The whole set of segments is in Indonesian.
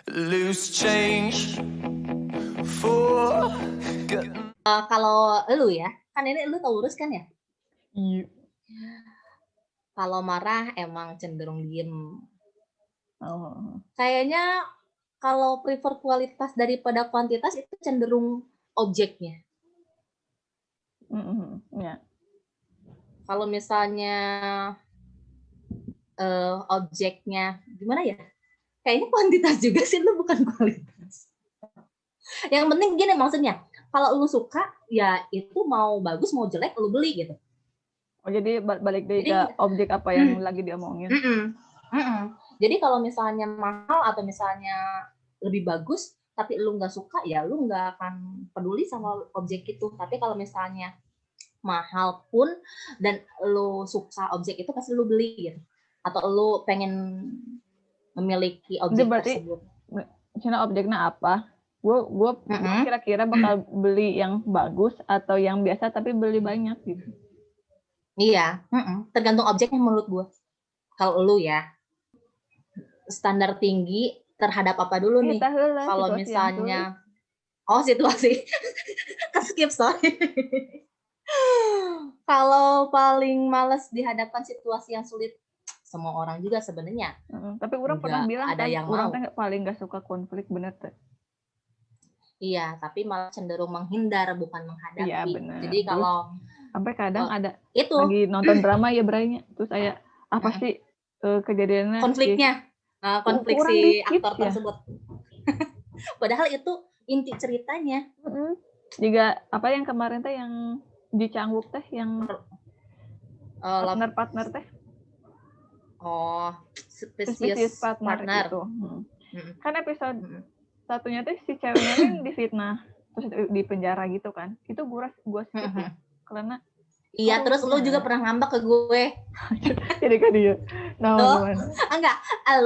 Loose change for Kalau lu ya, kan ini lu Taurus kan ya? Iya. Kalau marah emang cenderung diem. Oh. Kayaknya kalau prefer kualitas daripada kuantitas itu cenderung objeknya. Ya. Kalau misalnya objeknya gimana ya? Kayaknya kuantitas juga sih, lu bukan kualitas. Yang penting gini maksudnya, kalau lu suka ya itu mau bagus mau jelek lu beli gitu. Oh jadi balik deh ke objek apa yang lagi diomongin. Jadi kalau misalnya mahal atau misalnya lebih bagus tapi lu nggak suka ya lu nggak akan peduli sama objek itu. Tapi kalau misalnya mahal pun dan lu suka objek itu pasti lu beli gitu. Atau lu pengen memiliki objek tersebut. Misalnya objeknya apa? Gue kira-kira bakal beli yang bagus atau yang biasa tapi beli banyak gitu. Iya, tergantung objeknya menurut gue. Kalau lu ya, standar tinggi terhadap apa dulu nih? Kalau misalnya, situasi, skip sorry. Kalau paling males dihadapkan situasi yang sulit, semua orang juga sebenarnya. Tapi orang pernah bilang ada kan, yang orang paling nggak suka konflik, bener tuh. Iya, tapi malah cenderung menghindar bukan menghadapi. Iya, bener. Jadi kalau sampai kadang ada itu lagi nonton drama ya beranya, terus saya apa sih kejadiannya? Konfliknya, konflik si aktor tersebut. Padahal itu inti ceritanya. Juga apa yang kemarin teh yang di Canggup teh yang partner teh. Oh, spesies partner itu. Kan episode satunya tuh si ceweknya kan difitnah terus di penjara gitu kan. Itu gue skip ya. Karena iya, terus lu juga pernah ngambek ke gue. Jadi kan dia. Enggak,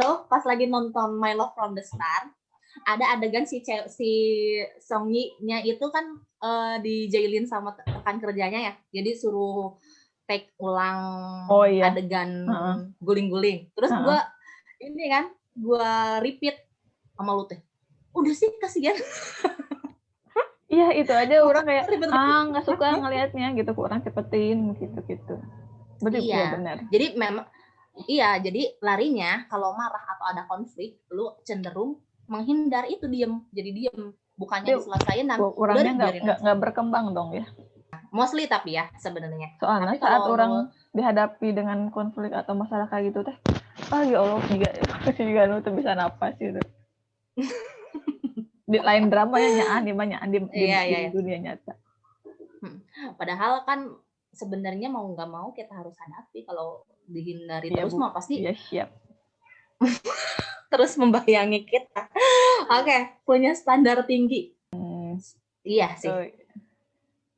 lo pas lagi nonton My Love from the Start, ada adegan si Song Yi-nya itu kan dijailin sama rekan kerjanya ya. Jadi suruh take ulang adegan guling-guling. Terus gue ini kan, gue repeat sama lu teh. Udah sih, kasihan. Iya, itu aja orang kayak nggak suka ngelihatnya gitu, kurang cepetin gitu. Betul, iya benar. Jadi memang jadi larinya kalau marah atau ada konflik, lu cenderung menghindar, itu jadi diem, bukannya diselesain dan orangnya nggak berkembang dong ya. Mostly tapi ya sebenarnya. Soalnya tapi saat orang dihadapi dengan konflik atau masalah kayak gitu teh, ya Allah juga tuh bisa napas gitu. Di lain drama ya nyaan di dunia nyata. Padahal kan sebenarnya mau nggak mau kita harus hadapi. Kalau dihindari terus mah pasti siap. Terus membayangi kita. Oke, punya standar tinggi. Iya sih.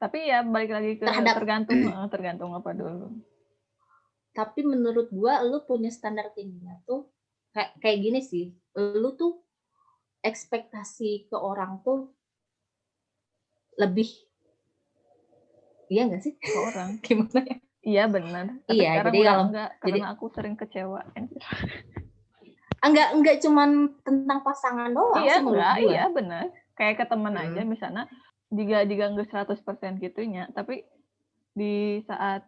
Tapi ya balik lagi ke tergantung apa dulu. Tapi menurut gua lu punya standar tingginya tuh kayak gini sih. Lu tuh ekspektasi ke orang tuh lebih, iya nggak sih? Ke orang gimana ya? Iya benar. Iya, jadi kalau karena aku sering kecewa. Enggak cuman tentang pasangan doang sih menurut gue. Iya benar. Kayak ke teman aja misalnya jika nggak 100% gitunya, tapi di saat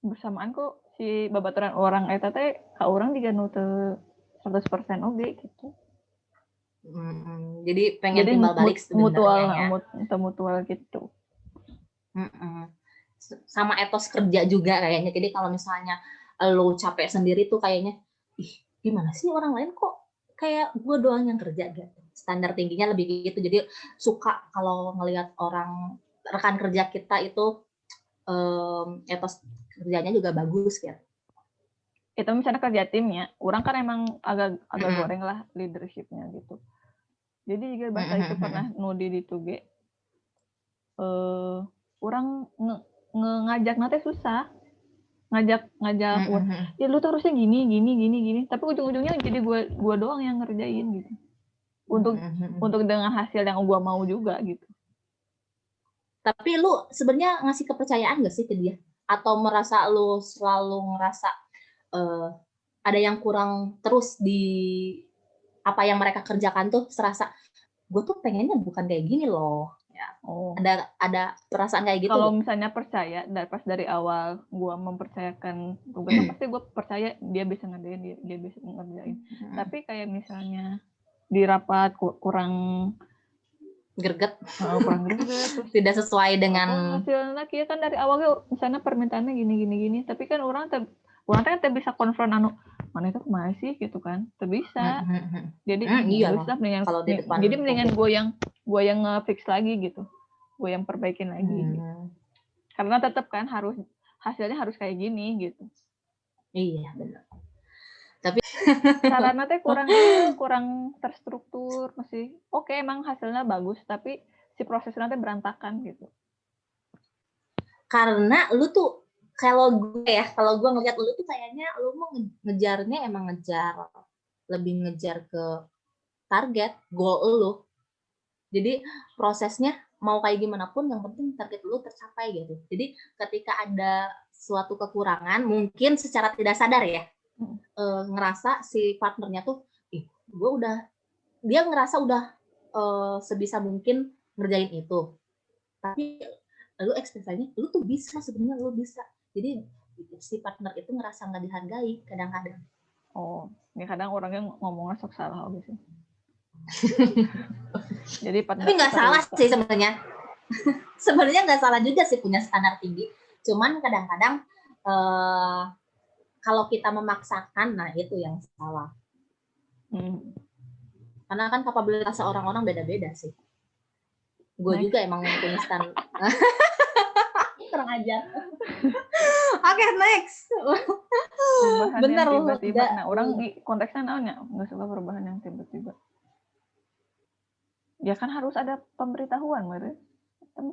bersamaan kok si babaturan orang eta teh ka urang juga nu teu 100% oge gitu. Jadi pengen timbal balik sebenarnya mutual gitu. Sama etos kerja juga kayaknya. Jadi kalau misalnya lo capek sendiri tuh kayaknya, gimana sih orang lain kok kayak gue doang yang kerja gitu. Standar tingginya lebih gitu. Jadi suka kalau ngelihat orang rekan kerja kita itu etos kerjanya juga bagus gitu. Itu misalnya kerja timnya, orang kan emang agak goreng lah leadershipnya gitu. Jadi juga bahasa itu pernah nudi di tuge. Orang ngajak nanti susah. Ngajak ya lu tuh harusnya gini. Tapi ujung-ujungnya jadi gua doang yang ngerjain gitu. Untuk dengan hasil yang gua mau juga gitu. Tapi lu sebenarnya ngasih kepercayaan gak sih ke dia? Atau merasa lu selalu ngerasa ada yang kurang terus di apa yang mereka kerjakan tuh serasa gue tuh pengennya bukan kayak gini loh. Ya. Ada perasaan kayak gitu. Kalau misalnya percaya pas dari awal gue mempercayakan tugasnya, pasti gue percaya dia bisa ngerjain, dia bisa ngerjain. Tapi kayak misalnya di rapat kurang greget, terus tidak sesuai dengan hasilnya. Kia kan dari awalnya misalnya permintaannya gini, tapi kan orang kan bisa konfront mana itu kemana sih gitu kan, bisa. Jadi bisa mendingan jadi mendingan gue yang nge-fix lagi gitu, gue yang perbaikin lagi gitu. Karena tetap kan hasilnya harus kayak gini gitu. Iya benar. Tapi caranya teh kurang terstruktur, masih oke, emang hasilnya bagus tapi si prosesnya teh berantakan gitu. Karena lu tuh kalau gue ngeliat lu tuh kayaknya lu mau ngejarnya emang lebih ngejar ke target goal lu. Jadi prosesnya mau kayak gimana pun yang penting target lu tercapai gitu. Jadi ketika ada suatu kekurangan mungkin secara tidak sadar ya, ngerasa si partnernya tuh dia ngerasa udah sebisa mungkin ngerjain itu. Tapi lu ekspektasinya lu tuh bisa, sebenarnya lu bisa. Jadi si partner itu ngerasa nggak dihargai kadang-kadang. Ini kadang orangnya ngomongnya sok salah sih. Jadi tapi nggak salah sih sebenarnya. Sebenarnya nggak salah juga sih punya standar tinggi. Cuman kadang-kadang kalau kita memaksakan, nah itu yang salah. Karena kan kapabilitas orang-orang beda-beda sih. Gue juga emang punya standar. Kurang ajar. Oke, next. Bener loh. Tiba-tiba. Nah, orang konteksnya namanya nggak suka perubahan yang tiba-tiba. Ya kan harus ada pemberitahuan, Mary.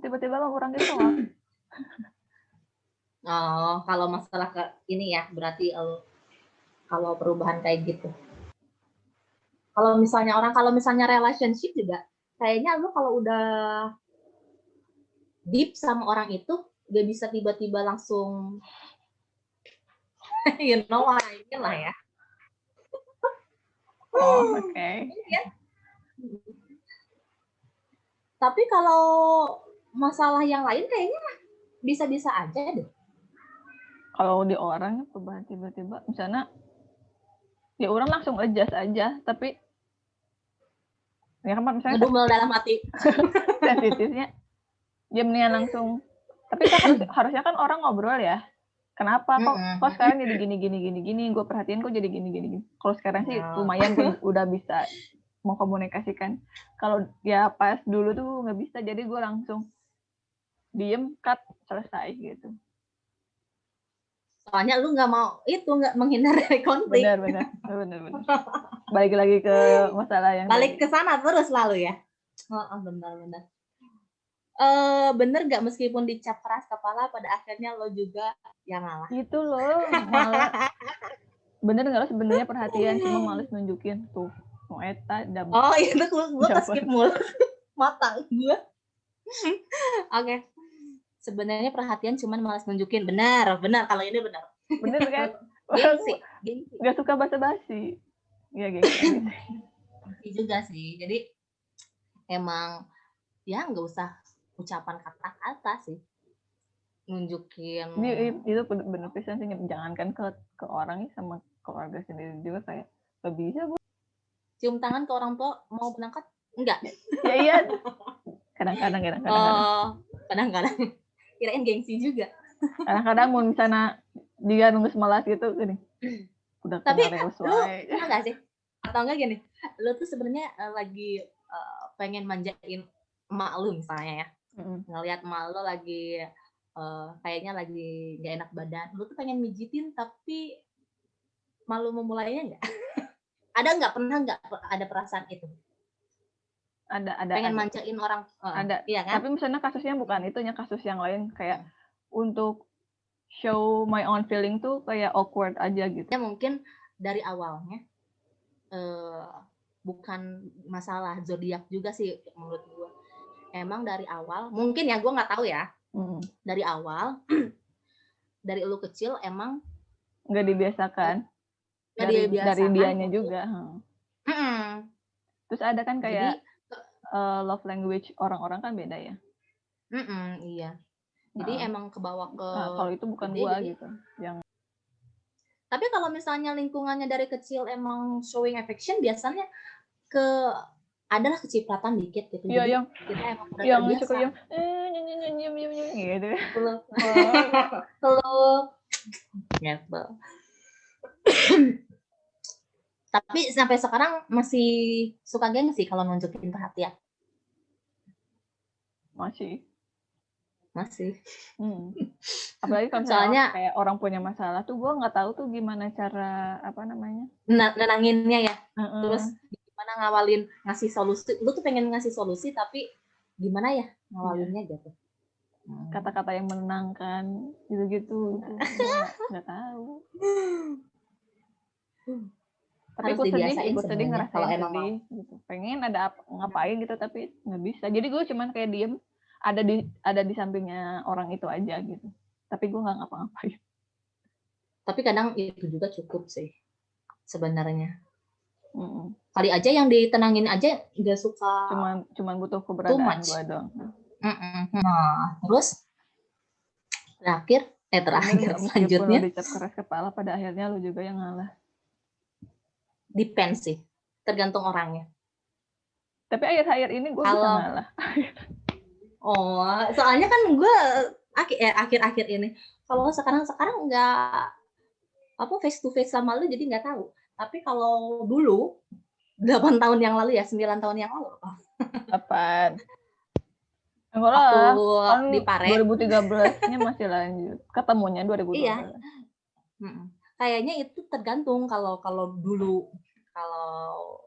Tiba-tiba orang ditolak. Kalau masalah ini ya, berarti kalau perubahan kayak gitu. Kalau misalnya relationship juga, kayaknya lu kalau udah deep sama orang itu, gak bisa tiba-tiba langsung you know what I mean lah ya. Oke. Ya. Tapi kalau masalah yang lain kayaknya bisa-bisa aja deh. Kalau di orang perubahan tiba-tiba, misalnya ya orang langsung adjust aja, tapi ya kan misalnya ngedumel dalam hati sensitifnya dia mendingan langsung. Tapi kan harusnya kan orang ngobrol ya, kenapa kok sekarang jadi gini, gue perhatiin kok jadi gini. Kalau sekarang sih lumayan gue udah bisa mau komunikasikan. Kalau ya pas dulu tuh nggak bisa, jadi gue langsung diem, cut, selesai gitu. Soalnya lu nggak menghindar dari konflik. Benar. Balik lagi ke masalah yang ke sana terus lalu ya. Benar. Bener nggak meskipun dicap keras kepala, pada akhirnya lo juga yang ngalah. Itu loh, malah bener nggak lo sebenarnya perhatian, cuma males nunjukin tuh mau eta double. Itu gue skip mulu mata gue. Oke. Sebenarnya perhatian cuma males nunjukin. Benar kalau ini benar kan. Gengsi. Nggak suka basa-basi ya, gengsi juga sih. Jadi emang ya nggak usah ucapan kata-kata sih nunjukin. Itu bener pisan sih, jangankan ke orang sama keluarga sendiri juga kayak gak bisa gue cium tangan ke orang tua mau berangkat enggak. Ya iya, kadang-kadang kirain gengsi juga. Kadang-kadang mau misalnya dia nunggu semalas gitu gini, udah tapi lu enggak sih, atau enggak gini, lu tuh sebenarnya lagi pengen manjain emak lu misalnya ya. Ngelihat emak lu lagi kayaknya lagi gak enak badan, lu tuh pengen mijitin tapi malu memulainya enggak? Pernah nggak ada perasaan itu? Ada pengen manjain orang. Ada, iya kan? Tapi misalnya kasusnya bukan itunya, kasus yang lain kayak untuk show my own feeling tuh kayak awkward aja gitu. Ya mungkin dari awalnya bukan masalah zodiak juga sih menurut gue. Emang dari awal, mungkin ya gue nggak tahu ya. Dari awal, dari lu kecil emang nggak dibiasakan. Dari dianya juga. Mm-mm. Terus ada kan Jadi kayak love language orang-orang kan beda ya. iya. Jadi Nah, emang kebawa ke kalau itu bukan gede, gua jadi gitu. Yang tapi kalau misalnya lingkungannya dari kecil emang showing affection, biasanya adalah kecipratan dikit gitu. iya Jadi yang kita emang udah suka terbiasa. yang gitu. Kalau ngepel. Tapi sampai sekarang masih suka gengsi kalau nunjukin perhatian. Masih. Apalagi kalau Soalnya kayak orang punya masalah tuh gue nggak tahu tuh gimana cara nenanginnya ya. Terus gimana ngawalin ngasih solusi. Lu tuh pengen ngasih solusi tapi gimana ya ngawalinnya gitu. Kata-kata yang menenangkan gitu-gitu nggak tahu. Tapi ikut sedih ngerasain kalau sedih gitu. Pengen ada ngapain gitu tapi nggak bisa. Jadi gue cuman kayak diem ada di sampingnya orang itu aja gitu. Tapi gue nggak ngapa-ngapain. Tapi kadang itu juga cukup sih sebenarnya. Kali aja yang ditenangin aja nggak suka. Cuman butuh keberadaan gue doang. Nah, terus terakhir selanjutnya dicap keras kepala, pada akhirnya lu juga yang ngalah. Depends sih, tergantung orangnya. Tapi akhir-akhir ini gue bisa ngalah. Soalnya kan gue akhir-akhir ini, kalau sekarang nggak face to face sama lu, jadi nggak tahu. Tapi kalau dulu 8 tahun yang lalu ya, 9 tahun yang lalu. Apaan? Waktu di Pare 2013-nya masih lanjut. Ketemunya 2012. Iya. Kayaknya itu tergantung kalau dulu, kalau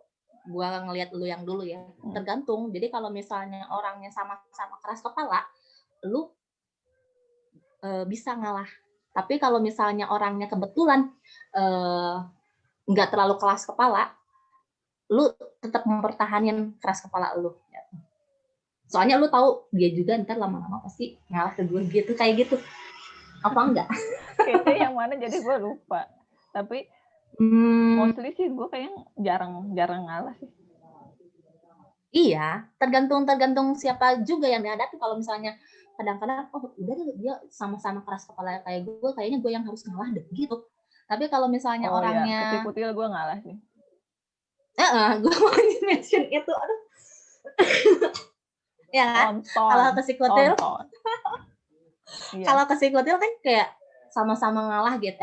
gua ngelihat lu yang dulu ya, tergantung. Jadi kalau misalnya orangnya sama-sama keras kepala, lu bisa ngalah. Tapi kalau misalnya orangnya kebetulan nggak terlalu keras kepala, lu tetap mempertahankan keras kepala lu. Soalnya lu tahu dia juga ntar lama-lama pasti ngalah ke gue gitu, kayak gitu. Apa enggak? Kayaknya yang mana jadi gue lupa. Tapi mostly sih gue kayaknya jarang ngalah sih. Iya, tergantung siapa juga yang dihadapi. Kalau misalnya kadang-kadang udah dia sama-sama keras kepala kayak gue, kayaknya gue yang harus ngalah deh gitu. Tapi kalau misalnya orangnya kecil kutil gue ngalah sih. Gue mau mention itu, aduh. Ya kan? Kalau kesikutil kalau kesikutil kan kayak sama-sama ngalah gitu.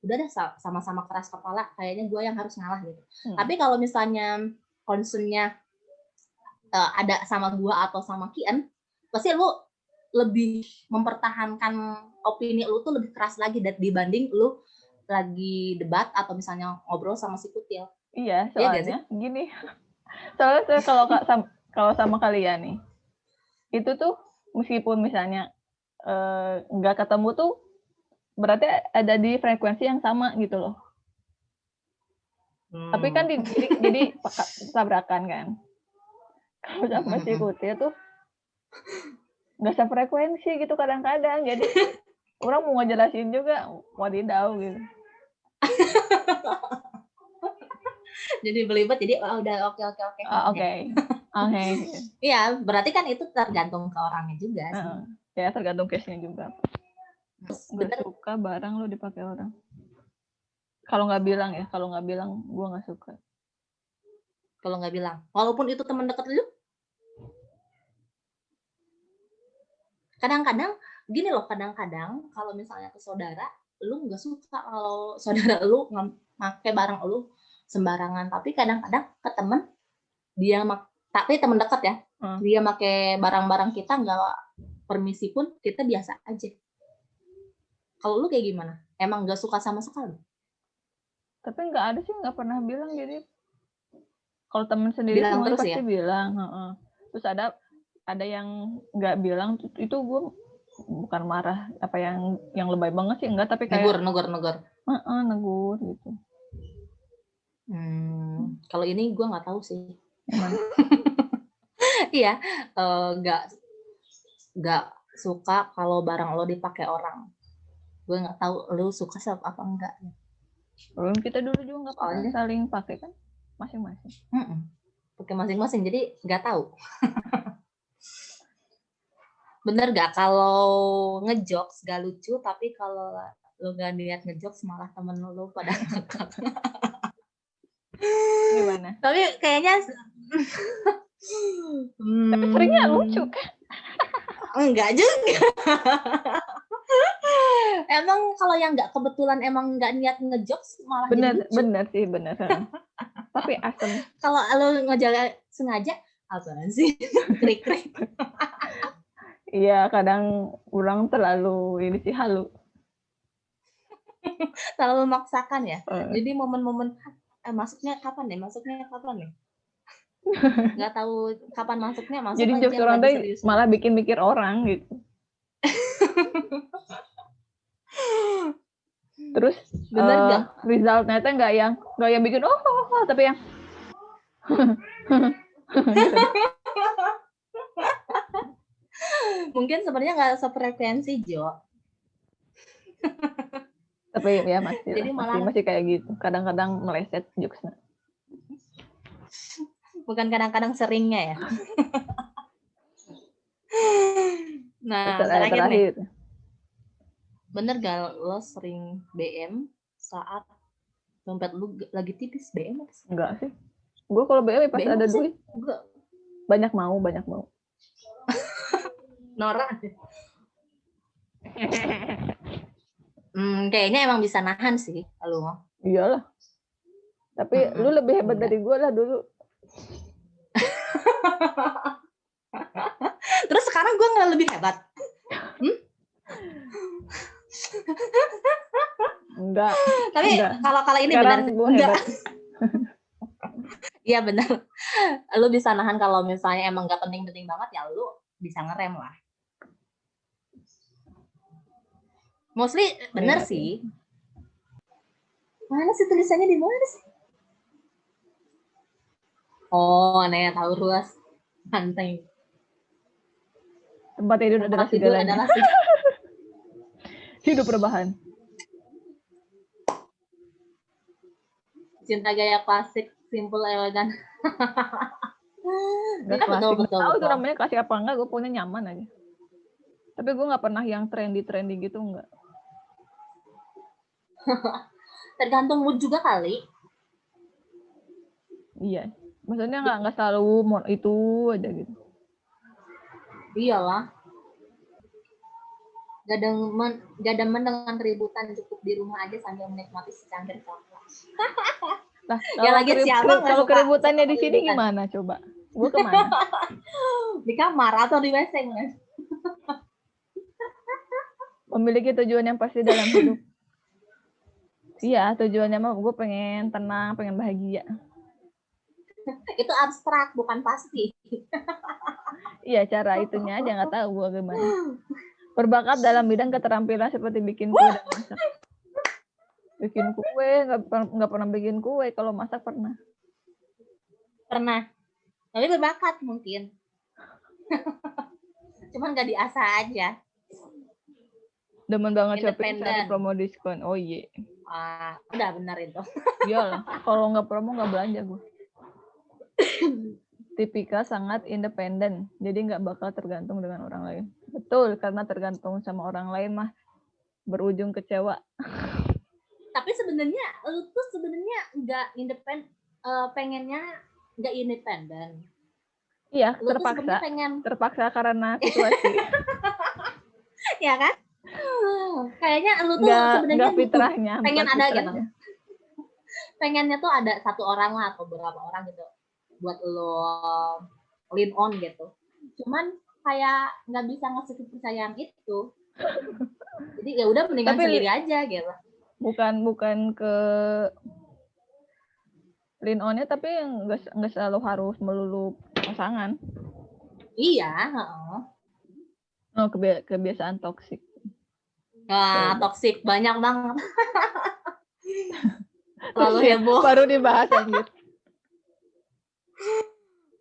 Udah deh sama-sama keras kepala, kayaknya gue yang harus ngalah gitu. Tapi kalau misalnya concernnya ada sama gue atau sama Kian, pasti lu lebih mempertahankan opini lu tuh lebih keras lagi dibanding lu lagi debat atau misalnya ngobrol sama si Kutil. Iya, soalnya gini. Soalnya kalau sama kalian nih, itu tuh meskipun misalnya nggak ketemu tuh berarti ada di frekuensi yang sama gitu loh. Tapi kan jadi tabrakan kan. Kalau sama si Kutil tuh nggak sefrekuensi gitu kadang-kadang. Jadi orang mau ngejelasin juga wadidaw gitu. Jadi belibet, jadi udah oke. Iya, berarti kan itu tergantung ke orangnya juga sih. Ya tergantung case-nya juga. Nggak suka barang lo dipakai orang. Kalau nggak bilang gue nggak suka. Kalau nggak bilang, walaupun itu teman dekat lu. Kadang-kadang gini loh, kadang-kadang kalau misalnya ke saudara, lu nggak suka kalau saudara lu pakai barang lu sembarangan. Tapi kadang-kadang ke temen tapi temen dekat ya, dia pakai barang-barang kita nggak permisi pun kita biasa aja. Kalau lu kayak gimana? Emang nggak suka sama sekali? Tapi nggak ada sih, nggak pernah bilang. Jadi kalau temen sendiri bilang semuanya pasti ya? Bilang. Terus ada yang nggak bilang, itu gue bukan marah apa yang lebay banget sih, enggak, tapi kayak negur negur gitu. Kalau ini gue nggak tahu sih. Iya, nggak suka kalau barang lo dipakai orang. Gue nggak tahu lo suka apa enggak. Kita dulu juga nggak pernah saling pakai kan, masing-masing. Pakai masing-masing, jadi nggak tahu. Bener gak kalau ngejokes gak lucu, tapi kalau lo gak niat ngejokes malah temen lo pada ngakak. Gimana? Tapi kayaknya Tapi seringnya lucu kan? enggak juga. Emang kalau yang nggak kebetulan emang nggak niat ngejokes malah jadi lucu. Bener sih, bener. Tapi asem. Kalau lo ngejaga sengaja, apaan sih? Krik-krik. Iya, kadang orang terlalu ini sih halu. Terlalu memaksakan ya. Jadi momen-momen masuknya kapan nih? Nggak tahu kapan masuknya, masuk jadi aja. Jadi jokes orang tuh malah bikin mikir orang gitu. Terus bener gak? Resultnya tuh nggak yang bikin tapi yang gitu. Mungkin sebenarnya nggak sefrekuensi, Jo. Tapi ya masih, jadi masih kayak gitu. Kadang-kadang meleset jokesnya. Bukan kadang-kadang seringnya ya. Nah, terakhir nih. Bener gak lo sering BM saat dompet lu lagi tipis? BM apa sih? Enggak sih. Gue kalau BM pas BM ada duit. Banyak mau. Nora. Kayaknya emang bisa nahan sih lu. Iyalah. Tapi lu lebih hebat dari gue lah dulu. Terus sekarang gue nggak lebih hebat? Enggak. Tapi kalau ini benar enggak. Iya benar. Lu bisa nahan kalau misalnya emang nggak penting-penting banget ya lu bisa ngerem lah. Mostly benar sih. Mana sih tulisannya di mana sih? Oh, aneh tahu ruas pantai. Tempat tidur adalah segalanya. Hidup rebahan. Cinta gaya klasik, simple, elegan. Gak klasik. Betul. Tahu itu namanya klasik apa enggak, gue punya nyaman aja. Tapi gue nggak pernah yang trendy gitu, enggak. Tergantung mood juga kali. Iya. Maksudnya nggak selalu itu aja gitu. Iyalah. Gak demen dengan keributan, cukup di rumah aja sambil menikmati secangkir coklat. Nah, kalau keributannya di sini gimana coba? Gue kemana? Di kamar atau di WC kan? Memiliki tujuan yang pasti dalam hidup. Iya, tujuannya mah gue pengen tenang, pengen bahagia. Itu abstrak, bukan pasti. Iya, cara itunya aja nggak tahu gue gimana. Berbakat dalam bidang keterampilan seperti bikin kue dan masak. Bikin kue, nggak pernah bikin kue. Kalau masak pernah. Pernah. Tapi berbakat mungkin. Cuman nggak diasah aja. Demen banget shopping saat promo diskon. Oh iya. Udah benar itu. Iyalah, kalau nggak promo nggak belanja gue. Tipikal sangat independen, jadi nggak bakal tergantung dengan orang lain. Betul, karena tergantung sama orang lain mah berujung kecewa. Tapi sebenarnya lu tuh sebenarnya nggak independen, pengennya nggak independen. Iya, terpaksa karena situasi. Ya kan? Kayaknya lu tuh sebenarnya fitrahnya, pengen ada gitu. Pengennya tuh ada satu orang lah atau beberapa orang gitu buat lo lean on gitu. Cuman kayak nggak bisa ngasih kepercayaan itu. Jadi ya udah mendingan sendiri aja gitu. Bukan ke lean on-nya, tapi nggak selalu harus melulu pasangan. Iya. Oh, kebiasaan toksik. Wah, toksik banyak banget. Terlalu heboh. Baru dibahas anjir.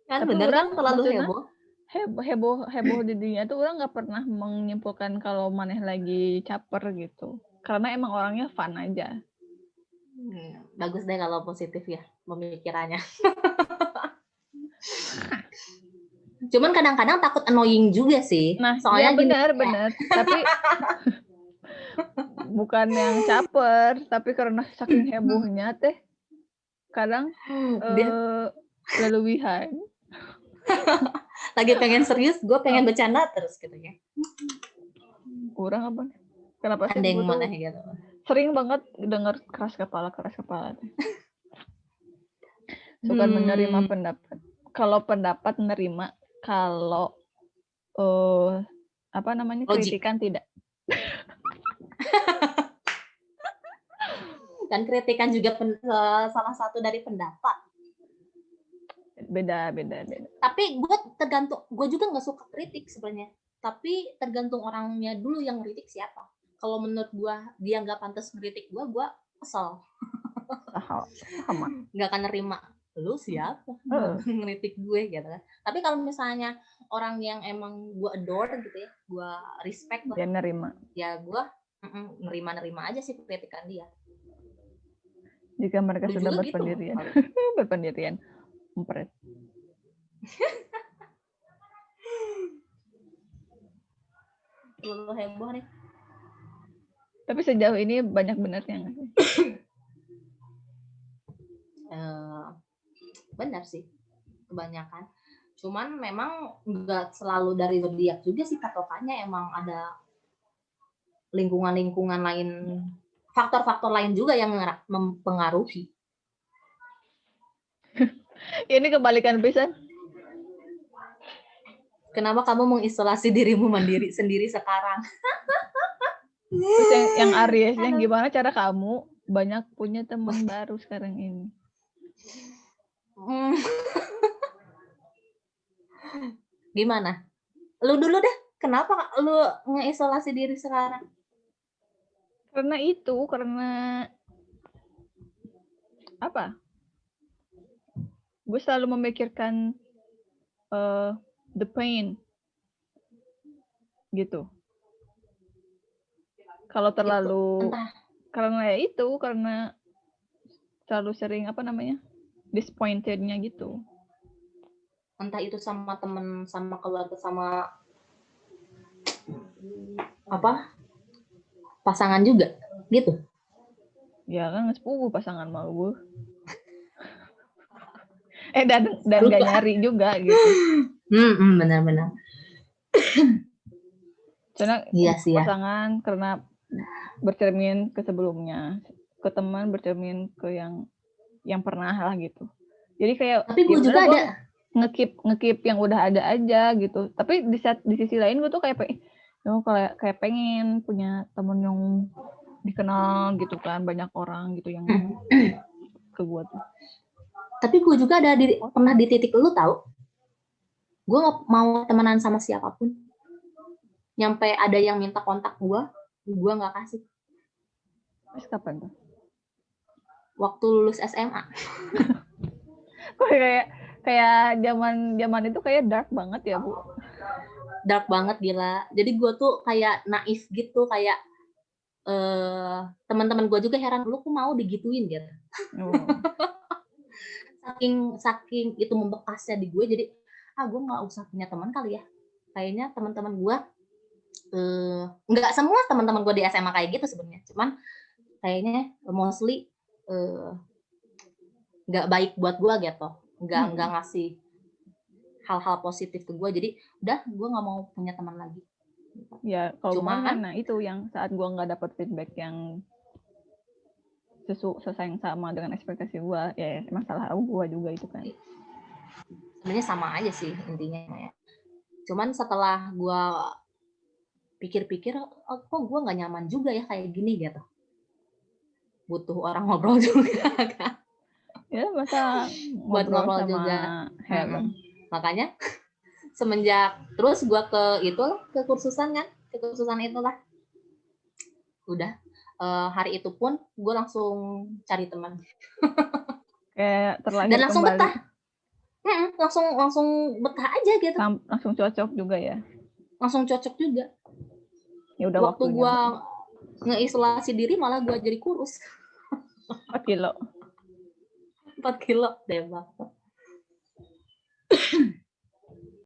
Kan bener kan terlalu heboh di dunia tuh orang nggak pernah menyimpulkan kalau maneh lagi caper gitu. Karena emang orangnya fun aja. Bagus deh kalau positif ya pemikirannya. Cuman kadang-kadang takut annoying juga sih. Nah, Soalnya ya gini, benar. Tapi bukan yang caper, tapi karena saking hebohnya teh kadang dia berlebihan. lagi pengen serius, gue pengen bercanda terus gitu ya. Kurang apa? Kenapa sih Ada yang gue tuh mana gitu. sering banget denger keras kepala teh. Suka menerima pendapat. Kalau pendapat nerima, kalau apa namanya, Logik. kritikan tidak. Dan kritikan juga salah satu dari pendapat. Beda. Tapi gue juga nggak suka kritik sebenarnya. Tapi tergantung orangnya dulu yang kritik siapa. Kalau menurut gue dia nggak pantas kritik gue kesel. Sama. Nggak akan nerima. Lu siapa ngeritik gue gitu kan. Tapi kalau misalnya orang yang emang gue adore gitu ya, gue respect lah. Dia nerima. Ya gue nerima aja sih kritikan dia. Jika mereka Lu sudah juga berpendirian. gitu. Berpendirian. Empret. Lu heboh nih. Tapi sejauh ini banyak benarnya nggak sih? Benar sih, kebanyakan. Cuman memang nggak selalu dari zodiak juga sih patokannya, emang ada lingkungan lain, faktor-faktor lain juga yang mempengaruhi. Ini kebalikan pisan. Kenapa kamu mengisolasi dirimu sendiri sekarang? Terus yang Aries, yang gimana cara kamu banyak punya teman baru sekarang ini? Gimana? Lu dulu deh, kenapa lu ngeisolasi diri sekarang? Karena apa? Gue selalu memikirkan the pain gitu. Kalau terlalu gitu, karena terlalu sering disappointed-nya gitu. Entah itu sama temen, sama keluarga, sama pasangan juga gitu. Ya kan sepupu pasangan mau gue. Dan gak nyari juga gitu. Benar-benar. Karena iya sih ya. Pasangan karena bercermin ke sebelumnya, ke teman bercermin ke yang pernah lah gitu. Jadi kayak tapi gue juga ada ngekip yang udah ada aja gitu. Tapi di sisi lain gue tuh kayak pengen punya temen yang dikenal gitu kan, banyak orang gitu yang ke gue tuh. Tapi gue juga pernah di titik lu tahu. Gue nggak mau temenan sama siapapun. Nyampe ada yang minta kontak gue nggak kasih. Terus kapan tuh? Waktu lulus SMA. kayak zaman itu kayak dark banget ya, Bu. Dark banget gila. Jadi gue tuh kayak naif gitu, kayak teman-teman gue juga heran, lu kok mau digituin gitu. Saking itu membekasnya di gue, jadi gue nggak usah punya teman kali ya. Kayaknya teman-teman gue nggak semua teman-teman gue di SMA kayak gitu sebenarnya, cuman kayaknya mostly nggak baik buat gue gitu, nggak ngasih hal-hal positif ke gue, jadi udah gue nggak mau punya teman lagi. Ya kalau nah itu yang saat gue nggak dapat feedback yang sesuai sama dengan ekspektasi gue, ya masalah gue juga itu kan. Sebenarnya sama aja sih intinya ya. Cuman setelah gue pikir-pikir, kok gue nggak nyaman juga ya kayak gini gitu. Butuh orang ngobrol juga kan. Ya masa buat ngobrol sama juga. Helen. Makanya semenjak terus gue ke kursusan itulah. Udah hari itu pun gue langsung cari teman. Kayak terlahir dan langsung kembali. Betah. Langsung betah aja gitu. Langsung cocok juga ya. Langsung cocok juga. Ya udah waktu gue ngeisolasi diri malah gue jadi kurus. 4 kilo. 4 kilo, tembak.